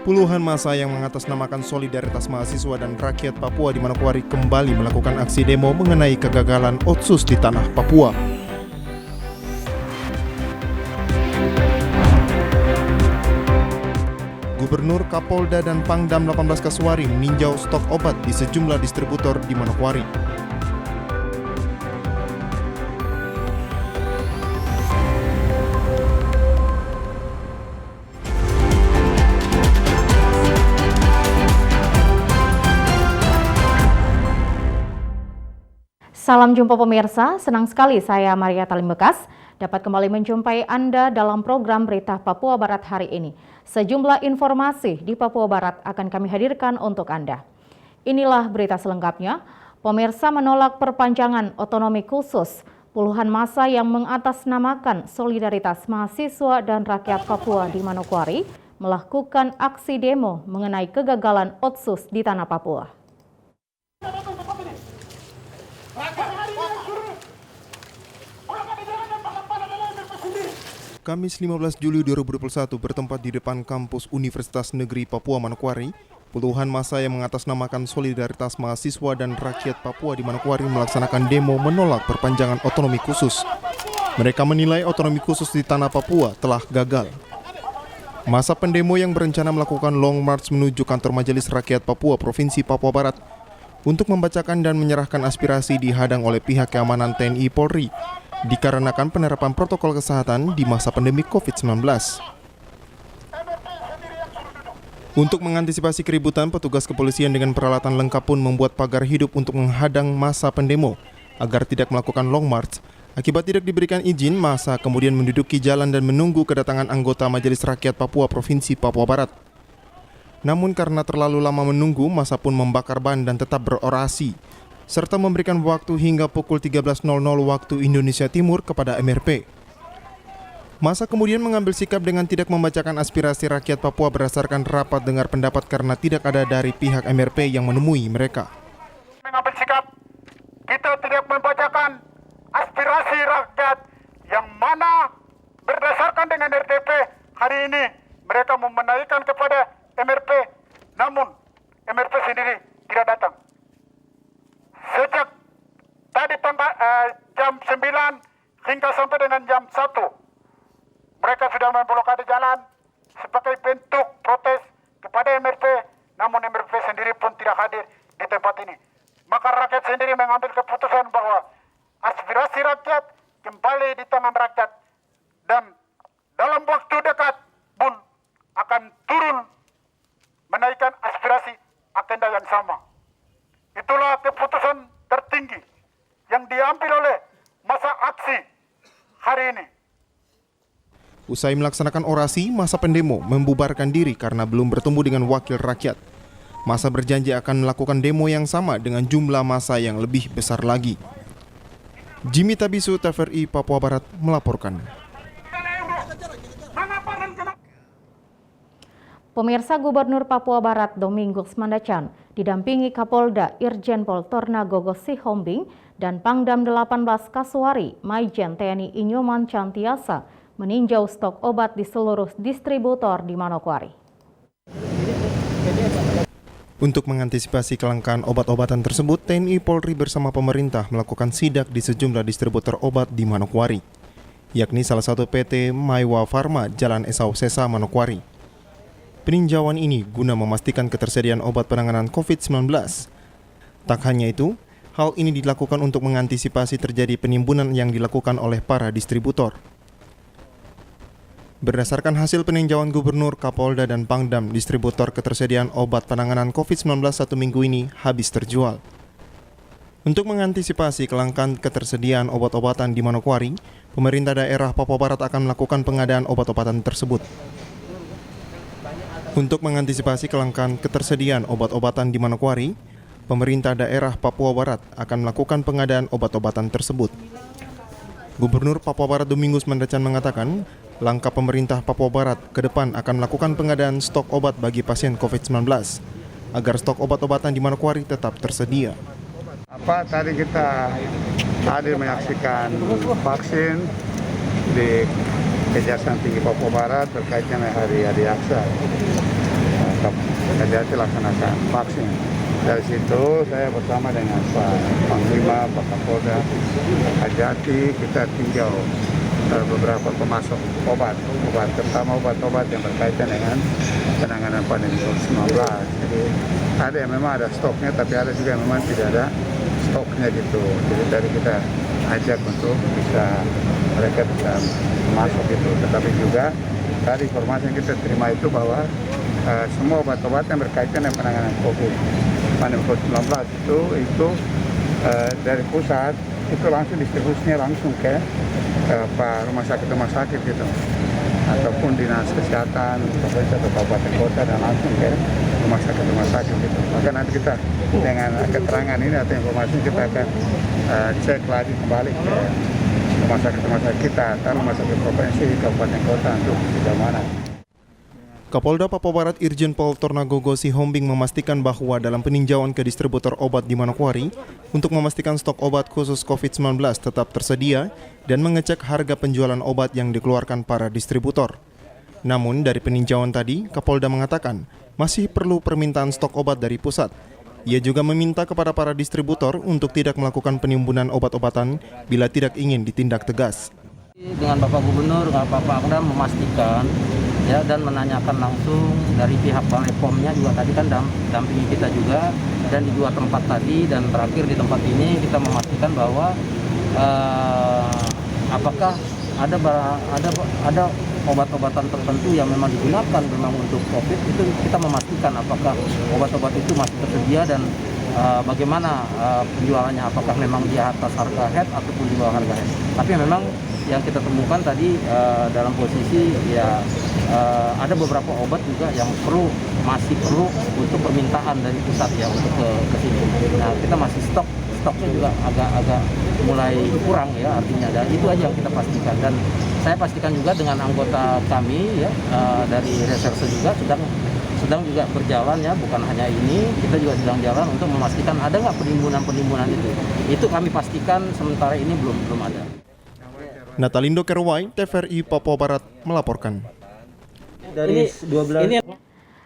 Puluhan massa yang mengatasnamakan solidaritas mahasiswa dan rakyat Papua di Manokwari kembali melakukan aksi demo mengenai kegagalan Otsus di tanah Papua. Gubernur, Kapolda, dan Pangdam 18 Kasuari meninjau stok obat di sejumlah distributor di Manokwari. Salam jumpa pemirsa, senang sekali saya Maria Talimbekas dapat kembali menjumpai Anda dalam program Berita Papua Barat hari ini. Sejumlah informasi di Papua Barat akan kami hadirkan untuk Anda. Inilah berita selengkapnya. Pemirsa menolak perpanjangan otonomi khusus. Puluhan massa yang mengatasnamakan solidaritas mahasiswa dan rakyat Papua di Manokwari melakukan aksi demo mengenai kegagalan Otsus di tanah Papua. Kamis 15 Juli 2021 bertempat di depan kampus Universitas Negeri Papua Manokwari, puluhan massa yang mengatasnamakan solidaritas mahasiswa dan rakyat Papua di Manokwari melaksanakan demo menolak perpanjangan otonomi khusus. Mereka menilai otonomi khusus di tanah Papua telah gagal. Massa pendemo yang berencana melakukan long march menuju kantor Majelis Rakyat Papua Provinsi Papua Barat untuk membacakan dan menyerahkan aspirasi dihadang oleh pihak keamanan TNI Polri dikarenakan penerapan protokol kesehatan di masa pandemi COVID-19. Untuk mengantisipasi keributan, petugas kepolisian dengan peralatan lengkap pun membuat pagar hidup untuk menghadang massa pendemo agar tidak melakukan long march. Akibat tidak diberikan izin, massa kemudian menduduki jalan dan menunggu kedatangan anggota Majelis Rakyat Papua Provinsi Papua Barat. Namun karena terlalu lama menunggu, massa pun membakar ban dan tetap berorasi, serta memberikan waktu hingga pukul 13.00 waktu Indonesia Timur kepada MRP. Massa kemudian mengambil sikap dengan tidak membacakan aspirasi rakyat Papua berdasarkan rapat dengar pendapat karena tidak ada dari pihak MRP yang menemui mereka. Mengambil sikap, kita tidak membacakan aspirasi rakyat yang mana berdasarkan dengan RDP hari ini mereka memenaikan kepada MRP, namun MRP sendiri tidak datang. Sejak tadi jam 9 hingga sampai dengan jam 1, mereka sudah memblokade jalan sebagai bentuk protes kepada MRP, namun MRP sendiri pun tidak hadir di tempat ini. Maka rakyat sendiri mengambil keputusan bahwa aspirasi rakyat kembali di tangan rakyat dan dalam waktu dekat pun akan turun menaikkan aspirasi agenda yang sama. Itulah keputusan tertinggi yang diambil oleh massa aksi hari ini. Usai melaksanakan orasi, massa pendemo membubarkan diri karena belum bertemu dengan wakil rakyat. Massa berjanji akan melakukan demo yang sama dengan jumlah massa yang lebih besar lagi. Jimmy Tabisu, TVRI Papua Barat melaporkan. Pemirsa, Gubernur Papua Barat Domingus Mandacan didampingi Kapolda Irjen Pol Tornagogo Sihombing dan Pangdam 18 Kasuari Maijen TNI Inyoman Cantiasa meninjau stok obat di seluruh distributor di Manokwari. Untuk mengantisipasi kelangkaan obat-obatan tersebut, TNI Polri bersama pemerintah melakukan sidak di sejumlah distributor obat di Manokwari, yakni salah satu PT Maiwa Pharma Jalan Esau Sesa Manokwari. Peninjauan ini guna memastikan ketersediaan obat penanganan COVID-19. Tak hanya itu, hal ini dilakukan untuk mengantisipasi terjadi penimbunan yang dilakukan oleh para distributor. Berdasarkan hasil peninjauan Gubernur, Kapolda, dan Pangdam, distributor ketersediaan obat penanganan COVID-19 satu minggu ini habis terjual. Untuk mengantisipasi kelangkaan ketersediaan obat-obatan di Manokwari, pemerintah daerah Papua Barat akan melakukan pengadaan obat-obatan tersebut. Untuk mengantisipasi kelangkaan ketersediaan obat-obatan di Manokwari, pemerintah daerah Papua Barat akan melakukan pengadaan obat-obatan tersebut. Gubernur Papua Barat Domingus Mandacan mengatakan, langkah pemerintah Papua Barat ke depan akan melakukan pengadaan stok obat bagi pasien COVID-19, agar stok obat-obatan di Manokwari tetap tersedia. Tadi kita hadir menyaksikan vaksin di Kejaksaan Tinggi Papua Barat terkait dengan Hari Aksa. Kejati laksanakan vaksin. Dari situ saya bersama dengan Pak Panglima, Pak Kapolda Kejati, kita tinjau beberapa pemasok obat, terutama obat-obat yang berkaitan dengan penanganan pandemi COVID-19. Jadi ada yang memang ada stoknya, tapi ada juga yang memang tidak ada stoknya gitu. Jadi tadi kita ajak untuk mereka bisa masuk itu. Tetapi juga tadi informasi yang kita terima itu bahwa semua obat-obat yang berkaitan dengan penanganan pandemi COVID-19 itu dari pusat itu langsung distribusinya langsung ke rumah sakit gitu, ataupun dinas kesehatan pemerintah atau kabupaten kota dan langsung ke rumah sakit gitu. Maka nanti kita dengan keterangan ini atau informasi kita akan cek lagi kembali ke rumah sakit kita atau rumah sakit provinsi kabupaten kota untuk sejauh mana. Kapolda Papua Barat Irjen Pol Tornagogo Sihombing memastikan bahwa dalam peninjauan ke distributor obat di Manokwari untuk memastikan stok obat khusus COVID-19 tetap tersedia dan mengecek harga penjualan obat yang dikeluarkan para distributor. Namun dari peninjauan tadi, Kapolda mengatakan masih perlu permintaan stok obat dari pusat. Ia juga meminta kepada para distributor untuk tidak melakukan penimbunan obat-obatan bila tidak ingin ditindak tegas. Dengan Bapak Gubernur, dengan Bapak Pangdam memastikan ya dan menanyakan langsung dari pihak Balai POM-nya juga tadi kan dampingi kita juga, dan di dua tempat tadi dan terakhir di tempat ini kita memastikan bahwa apakah ada obat-obatan tertentu yang memang digunakan memang untuk COVID, itu kita memastikan apakah obat-obat itu masih tersedia dan bagaimana penjualannya, apakah memang di atas harga head ataupun di bawah harga head. Tapi memang yang kita temukan tadi dalam posisi ya ada beberapa obat juga yang masih perlu untuk permintaan dari pusat ya untuk ke sini. Nah, kita masih stoknya juga agak mulai kurang ya artinya, dan itu aja yang kita pastikan. Dan saya pastikan juga dengan anggota kami ya dari reserse juga sedang juga berjalan ya, bukan hanya ini, kita juga sedang jalan untuk memastikan ada nggak penimbunan itu. Itu kami pastikan sementara ini belum ada. Natalindo Kerwai, TVRI Papua Barat melaporkan. Dari 12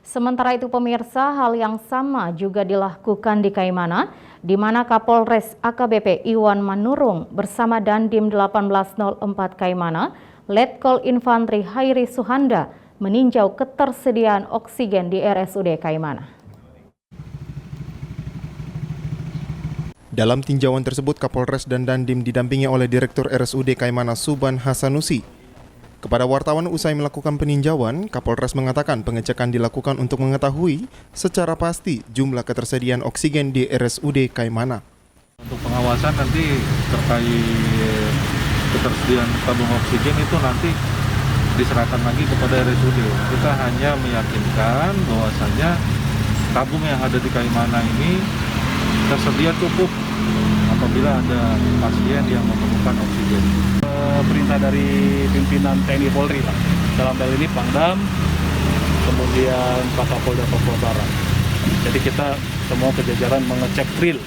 Sementara itu pemirsa, hal yang sama juga dilakukan di Kaimana, di mana Kapolres AKBP Iwan Manurung bersama Dandim 1804 Kaimana, Letkol Infantri Hairi Suhanda, meninjau ketersediaan oksigen di RSUD Kaimana. Dalam tinjauan tersebut, Kapolres dan Dandim didampingi oleh Direktur RSUD Kaimana Suban Hasanusi. Kepada wartawan usai melakukan peninjauan, Kapolres mengatakan pengecekan dilakukan untuk mengetahui secara pasti jumlah ketersediaan oksigen di RSUD Kaimana. Untuk pengawasan nanti terkait ketersediaan tabung oksigen itu nanti diserahkan lagi kepada RSUD. Kita hanya meyakinkan bahwasanya tabung yang ada di Kaimana ini tersedia cukup apabila ada pasien yang memerlukan oksigen. Perintah dari pimpinan TNI Polri lah. Dalam hal ini Pangdam, kemudian Pak Kapolda Papua Barat. Jadi kita semua kejajaran mengecek real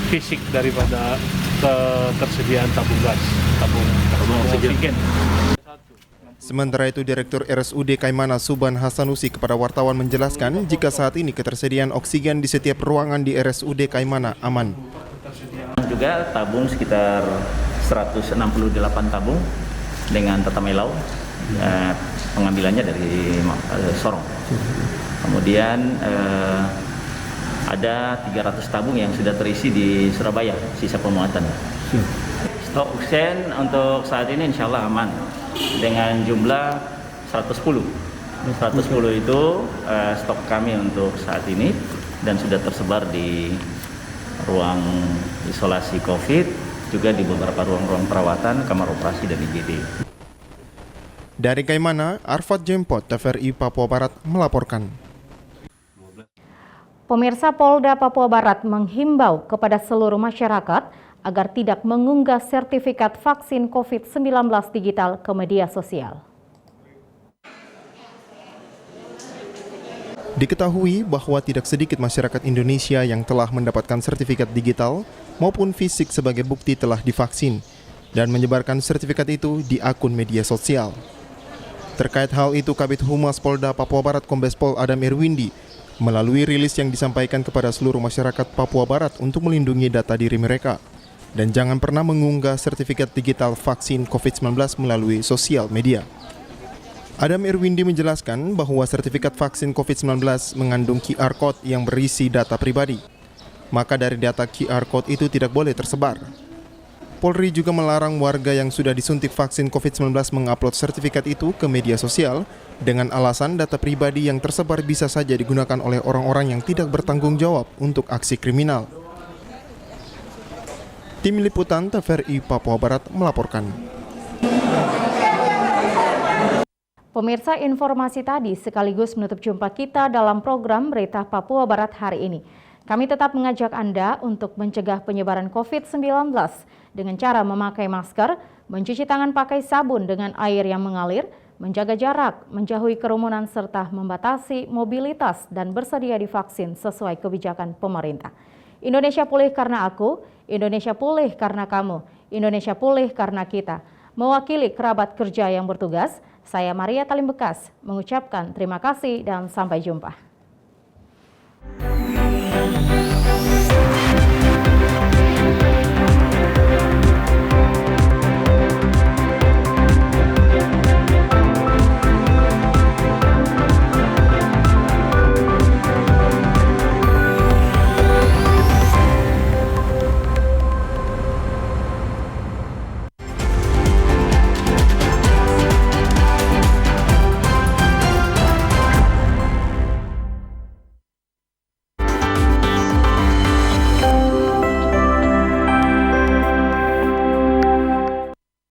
fisik daripada ketersediaan tabung gas, tabung oksigen. Sementara itu, Direktur RSUD Kaimana Suban Hasanusi kepada wartawan menjelaskan jika saat ini ketersediaan oksigen di setiap ruangan di RSUD Kaimana aman. Juga tabung sekitar 168 tabung dengan tata melau, pengambilannya dari Sorong. Kemudian ada 300 tabung yang sudah terisi di Surabaya, sisa pemuatan. Stok oksigen untuk saat ini insya Allah aman dengan jumlah 110. 110 itu stok kami untuk saat ini dan sudah tersebar di ruang isolasi COVID, juga di beberapa ruang-ruang perawatan, kamar operasi dan IGD. Dari Kaimana, Arfad Jempot, TVRI Papua Barat melaporkan. Pemirsa, Polda Papua Barat menghimbau kepada seluruh masyarakat agar tidak mengunggah sertifikat vaksin COVID-19 digital ke media sosial. Diketahui bahwa tidak sedikit masyarakat Indonesia yang telah mendapatkan sertifikat digital maupun fisik sebagai bukti telah divaksin dan menyebarkan sertifikat itu di akun media sosial. Terkait hal itu, Kabid Humas Polda Papua Barat Kombes Pol Adam Irwindi melalui rilis yang disampaikan kepada seluruh masyarakat Papua Barat untuk melindungi data diri mereka. Dan jangan pernah mengunggah sertifikat digital vaksin COVID-19 melalui sosial media. Adam Irwindi menjelaskan bahwa sertifikat vaksin COVID-19 mengandung QR Code yang berisi data pribadi. Maka dari data QR Code itu tidak boleh tersebar. Polri juga melarang warga yang sudah disuntik vaksin COVID-19 mengupload sertifikat itu ke media sosial dengan alasan data pribadi yang tersebar bisa saja digunakan oleh orang-orang yang tidak bertanggung jawab untuk aksi kriminal. Tim Liputan TVRI Papua Barat melaporkan. Pemirsa, informasi tadi sekaligus menutup jumpa kita dalam program Berita Papua Barat hari ini. Kami tetap mengajak Anda untuk mencegah penyebaran COVID-19 dengan cara memakai masker, mencuci tangan pakai sabun dengan air yang mengalir, menjaga jarak, menjauhi kerumunan serta membatasi mobilitas dan bersedia divaksin sesuai kebijakan pemerintah. Indonesia pulih karena aku, Indonesia pulih karena kamu, Indonesia pulih karena kita. Mewakili kerabat kerja yang bertugas, saya Maria Talimbekas mengucapkan terima kasih dan sampai jumpa.